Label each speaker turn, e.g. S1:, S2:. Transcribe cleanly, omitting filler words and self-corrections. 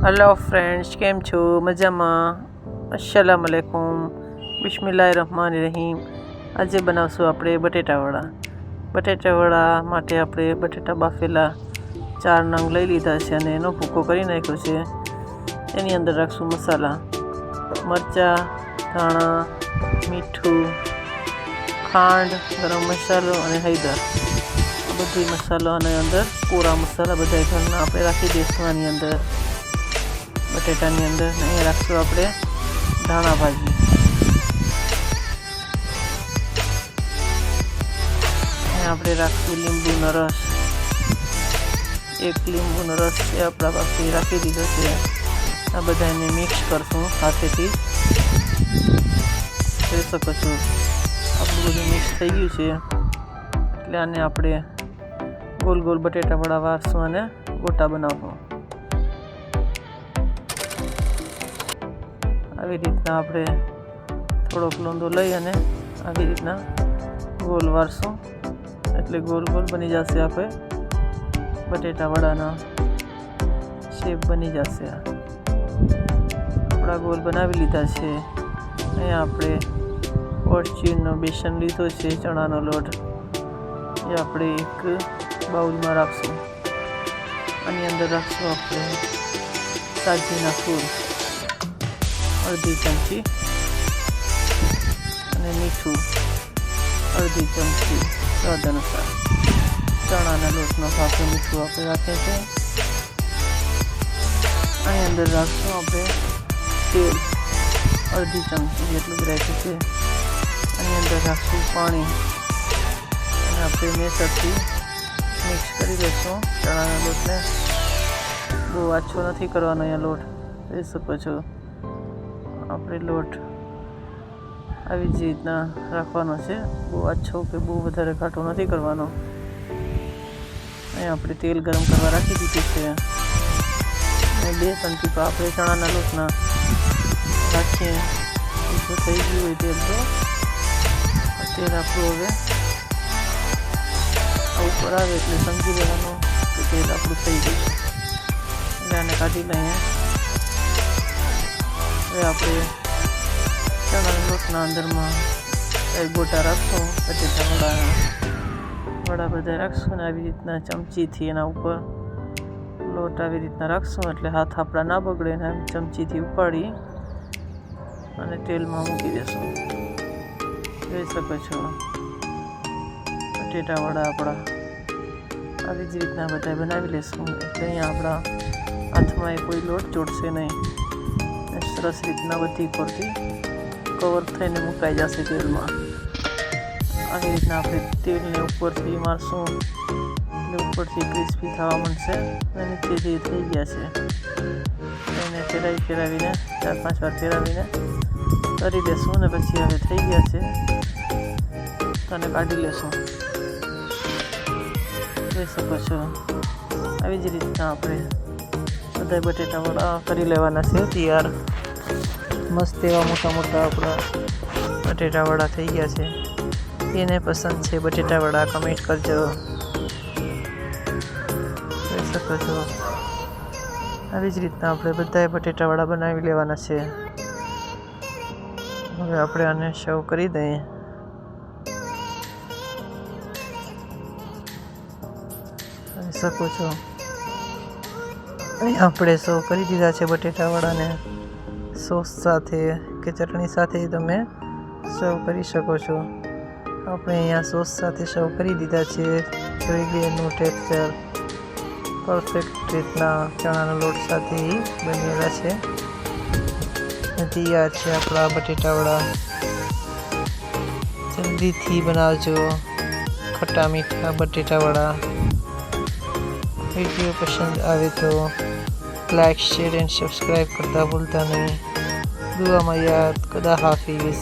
S1: Hello friends, केम छो? मजाમાં? अस्सलाम वालेकुम, बिस्मिल्लाहिर्रहमानिर्रहीम। આજે બનાવશું આપણે બટેટાવડા માટે આપણે બટેટા બાફેલા 4 નંગ લઈ લીધા છે અને એનો ભૂકો કરી નાખ્યો છે। એની અંદર રાખશું મસાલા, મરચાં, ધાણા, મીઠું, ખાંડ, ગરમ મસાલો અને હળદર। બધી મસાલો અને અંદર કોરા મસાલા બધા ઘરના આપણે રાખી દઈશું આની અંદર બટેટાની અંદર। અહીંયા રાખશું આપણે ધાણા ભાજી, અહીંયા આપણે રાખશું લીંબુનો રસ, 1 લીંબુનો રસ છે આપણા પાસે રાખી દીધો છે। આ બધાને મિક્સ કરશું હાથેથી, જોઈ શકો છો આપણું બધું મિક્સ થઈ ગયું છે। એટલે આને આપણે ગોલ ગોલ બટેટા વડા વારશું અને ગોટા બનાવશું। આવી રીતના આપણે થોડોક લોંદો લઈ અને આવી રીતના ગોલ વારશું એટલે ગોલ ગોલ બની જશે। આપણે બટેટા વડાના શેપ બની જશે। આપણા ગોલ બનાવી લીધા છે। અહીંયા આપણે ફોર્ચ્યુનનો બેસન લીધો છે, ચણાનો લોટ, એ આપણે એક બાઉલમાં રાખશું। આની અંદર રાખશું આપણે સાજીના ફૂલ, અડધી ચમચી, અને મીઠું અડધી ચમચી સ્વાદ અનુસાર। ચણાના લોટનો ભાગનું મીઠું આપણે રાખીએ છીએ। આની અંદર રાખશું આપણે તેલ, અડધી ચમચી જેટલું જ રાખ્યું છે। આની અંદર રાખશું પાણી અને આપણે મેસરથી મિક્સ કરી દઈશું। ચણાના લોટને બહુ આછો નથી કરવાનો, અહીંયા લોટ જોઈ શકો છો આપણે લોટ આવી જ રીતના રાખવાનો છે, બહુ આછો કે બહુ વધારે ઘાટો નથી કરવાનો। અહીંયા આપણે તેલ ગરમ કરવા રાખી દીધું છે અને 2-3 ટીપા આપણે ચણાના લોટના રાખીએ। જો થઈ ગયું હોય તેલ તો તેલ આપણું હવે ઉપર આવે એટલે સમજી લેવાનું કે તેલ આપણું થઈ ગયું છે। એટલે આને કાઢી લઈએ। હવે આપણે ચણાના લોટના અંદરમાં એક ગોટા રાખશું, બટેટા વડા બધા રાખશું અને આવી રીતના ચમચીથી એના ઉપર લોટ આવી રીતના રાખશું એટલે હાથ આપણા ના બગડે ને ચમચીથી ઉપાડી અને તેલમાં મૂકી દેશું। જોઈ શકો છો બટેટા વડા આપણા આવી જ રીતના બધા બનાવી લેશું એટલે અહીંયા આપણા હાથમાં કોઈ લોટ ચોટશે નહીં, સરસ રીતના બધી પરથી કવર થઈને મુકાઈ જશે તેલમાં। આવી રીતના આપણે તેલને ઉપરથી મારશું એટલે ઉપરથી ક્રિસ્પી થવા માંડશે અને નીચે જે થઈ ગયા છે એને ફેરવીને 4-5 વાર ફેરવીને કરી દેશું અને પછી હવે થઈ ગયા છે તો આને કાઢી લેશું। જોઈ શકો છો આવી જ રીતના આપણે બધા બટેટા વડા કરી લેવાના છે તૈયાર। મસ્ત એવા મોટા મોટા આપણા બટેટા વડા થઈ ગયા છે। એને પસંદ છે બટેટા વડા કમેન્ટ કરજો। જોઈ શકો છો આવી જ રીતના આપણે બધા બટેટા વડા બનાવી લેવાના છે। હવે આપણે આને સર્વ કરી દઈએ। જોઈ શકો છો અહીં આપણે સર્વ કરી દીધા છે બટેટા વડાને। સોસ સાથે કે ચટણી સાથે તમે સર્વ કરી શકો છો। આપણે અહીંયા સોસ સાથે સર્વ કરી દીધા છે। જોઈ લે એનું ટેક્સચર પરફેક્ટ રીતના ચણાના લોટ સાથે બનેલા છે। તૈયાર છે આપણા બટેટા વડા। જલ્દીથી બનાવજો ખટ્ટા મીઠા બટેટા વડા। વિડીયો પસંદ આવે તો લાઈક, શેર એન્ડ સબસ્ક્રાઈબ કરતા ભૂલતા નહીં। दुआ में याद। खुदा हाफिज़।